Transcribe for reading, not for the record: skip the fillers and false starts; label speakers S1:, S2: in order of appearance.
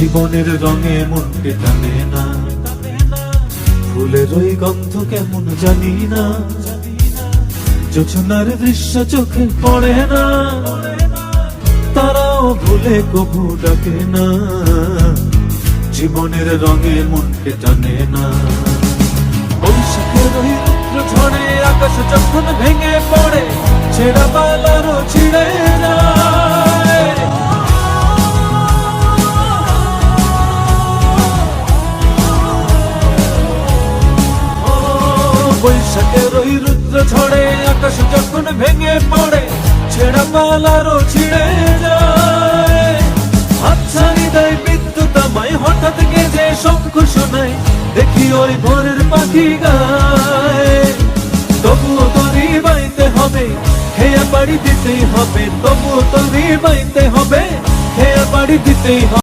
S1: জীবনের রঙে মনকে টানে না, ফুলের ওই গন্ধ কেমন জানি না, জোছনার দৃশ্য চোখে পড়ে না, তারাও ভুলে কবু ডাকে না, জীবনের রঙে মনকে টানে না। বৈশাখের ওই রুদ্র ঝড়ে আকাশ যখন ভেঙে পড়ে, ছেঁড়া পালারও ছিঁড়ে যায়। বৈশাখের ওই রুদ্র ঝড়ে আকাশ যখন ভেঙে পড়ে, ছেঁড়া পালারও ছিঁড়ে যায়। হাতছানি দেয় বিদ্যুৎ আমায়, হঠাৎ গেজে শঙ্খ শোনায়, দেখি ওই ভোরের পাখি গায়। তবুও তরি বাইতে হবে, খেয়া বাড়ি দিতেই হবে, তবুও তরি বাইতে হবে, খেয়া বাড়ি দিতেই হবে।